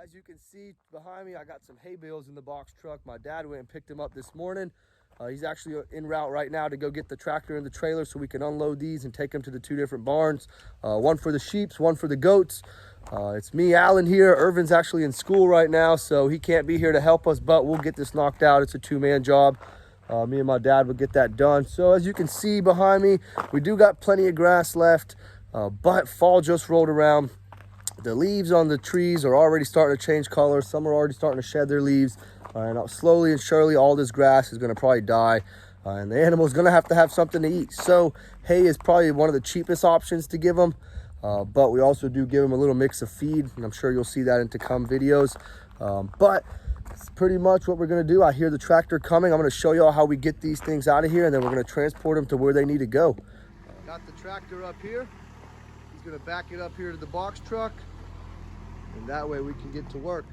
As you can see behind me, I got some hay bales in the box truck. My dad went and picked them up this morning. He's actually en route right now to go get the tractor and the trailer so we can unload these and take them to the two different barns. One for the sheep, one for the goats. It's me, Alan, here. Irvin's actually in school right now, so he can't be here to help us, but we'll get this knocked out. It's a two-man job. Me and my dad will get that done. So as you can see behind me, we do got plenty of grass left, but fall just rolled around. The leaves on the trees are already starting to change color. Some are already starting to shed their leaves. And slowly and surely, all this grass is going to probably die. And the animal's going to have something to eat. So hay is probably one of the cheapest options to give them. But we also do give them a little mix of feed. And I'm sure you'll see that in to come videos. But it's pretty much what we're going to do. I hear the tractor coming. I'm going to show y'all how we get these things out of here. And then we're going to transport them to where they need to go. Got the tractor up here. He's going to back it up here to the box truck. And that way we can get to work.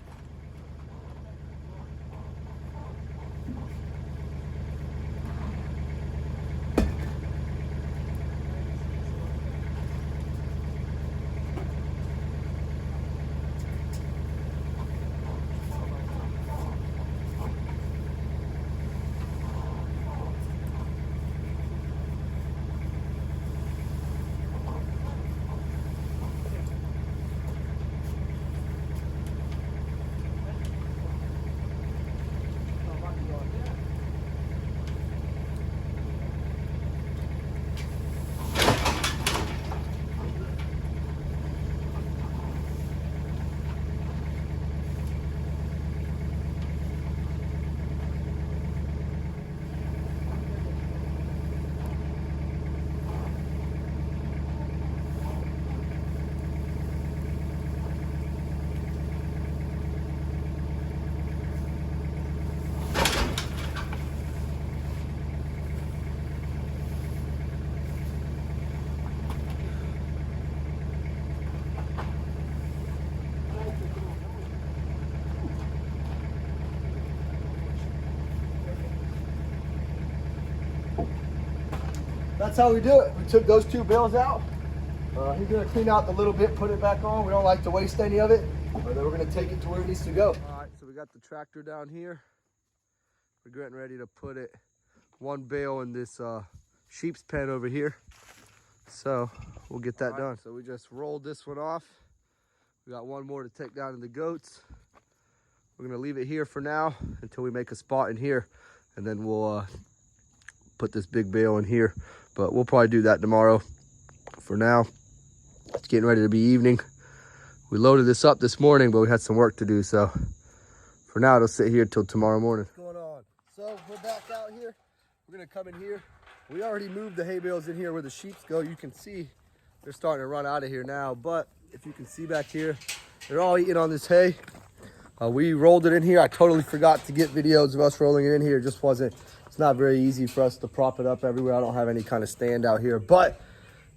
That's how we do it. We took those two bales out. He's gonna clean out the little bit, put it back on. We don't like to waste any of it. But then we're gonna take it to where it needs to go. All right, so we got the tractor down here. We're getting ready to put it one bale in this sheep's pen over here. So we'll get that done. So we just rolled this one off. We got one more to take down to the goats. We're gonna leave it here for now until we make a spot in here, and then we'll put this big bale in here. But we'll probably do that tomorrow. For now, it's getting ready to be evening. We loaded this up this morning, but we had some work to do. So for now, it'll sit here till tomorrow morning. What's going on? So we're back out here. We're gonna come in here. We already moved the hay bales in here where the sheep go. You can see they're starting to run out of here now. But if you can see back here, they're all eating on this hay. We rolled it in here. I totally forgot to get videos of us rolling it in here. It just wasn't, it's not very easy for us to prop it up everywhere. I don't have any kind of stand out here. But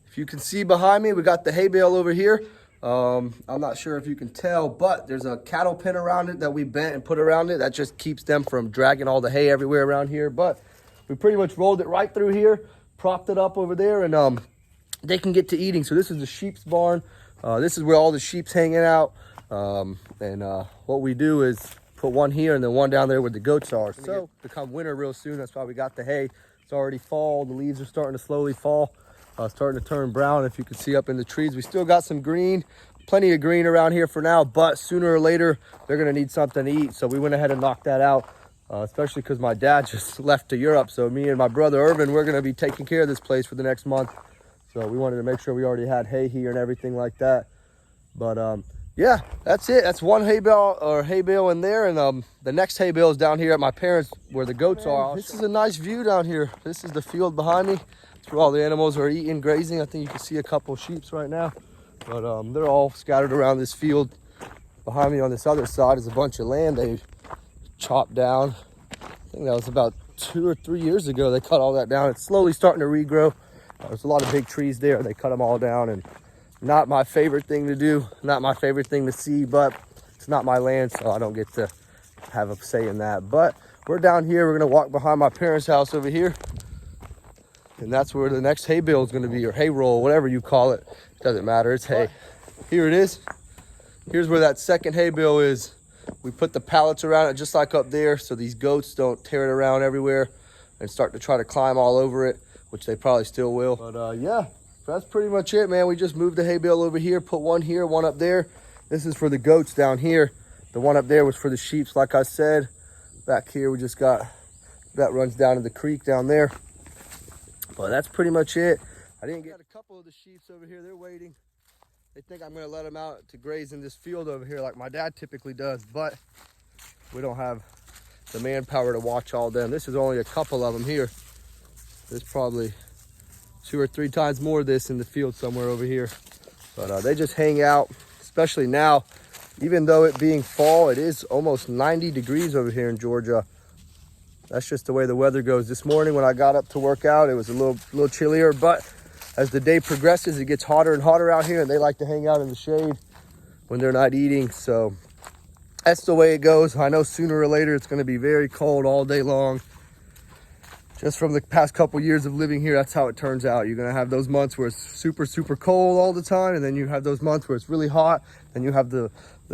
if you can see behind me, we got the hay bale over here. I'm not sure if you can tell, but there's a cattle pen around it that we bent and put around it. That just keeps them from dragging all the hay everywhere around here. But we pretty much rolled it right through here, propped it up over there, and they can get to eating. So this is the sheep's barn. This is where all the sheep's hanging out. What we do is put one here and then one down there where the goats are. So become winter real soon. That's why we got the hay. It's already fall. The leaves are starting to slowly fall. Starting to turn brown. If you can see up in the trees, we still got some green, plenty of green around here for now, but sooner or later they're going to need something to eat. So we went ahead and knocked that out, especially because my dad just left to Europe. So me and my brother Irvin, we're going to be taking care of this place for the next month. So we wanted to make sure we already had hay here and everything like that. But yeah, that's it. That's one hay bale in there, and the next hay bale is down here at my parents where the goats are. This is a nice view down here. This is the field behind me. It's where all the animals are eating, grazing. I think you can see a couple of sheep right now, but they're all scattered around this field. Behind me on this other side is a bunch of land they chopped down. I think that was about 2 or 3 years ago. They cut all that down. It's slowly starting to regrow. There's a lot of big trees there. They cut them all down, and not my favorite thing to do, not my favorite thing to see, but it's not my land, so I don't get to have a say in that. But we're down here. We're gonna walk behind my parents' house over here, and that's where the next hay bale is gonna be, or hay roll, whatever you call it. Doesn't matter, it's hay. Here it is. Here's where that second hay bale is. We put the pallets around it just like up there so these goats don't tear it around everywhere and start to try to climb all over it, which they probably still will. But yeah, that's pretty much it, man. We just moved the hay bale over here, put one here, one up there. This is for the goats down here. The one up there was for the sheep, like I said. Back here, we just got, that runs down to the creek down there. But that's pretty much it. I didn't get a couple of the sheep over here. They're waiting. They think I'm going to let them out to graze in this field over here like my dad typically does, but we don't have the manpower to watch all them. This is only a couple of them here. There's probably 2 or 3 times more of this in the field somewhere over here. But they just hang out, especially now. Even though it being fall, it is almost 90 degrees over here in Georgia. That's just the way the weather goes. This morning when I got up to work out, it was a little chillier, but as the day progresses, it gets hotter and hotter out here, and they like to hang out in the shade when they're not eating. So that's the way it goes. I know sooner or later it's going to be very cold all day long. Just from the past couple years of living here, that's how it turns out. You're going to have those months where it's super, super cold all the time, and then you have those months where it's really hot, and you have the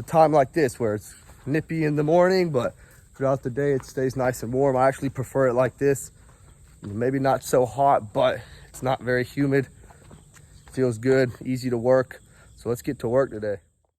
time like this where it's nippy in the morning, but throughout the day it stays nice and warm. I actually prefer it like this. Maybe not so hot, but it's not very humid. Feels good, easy to work. So let's get to work today.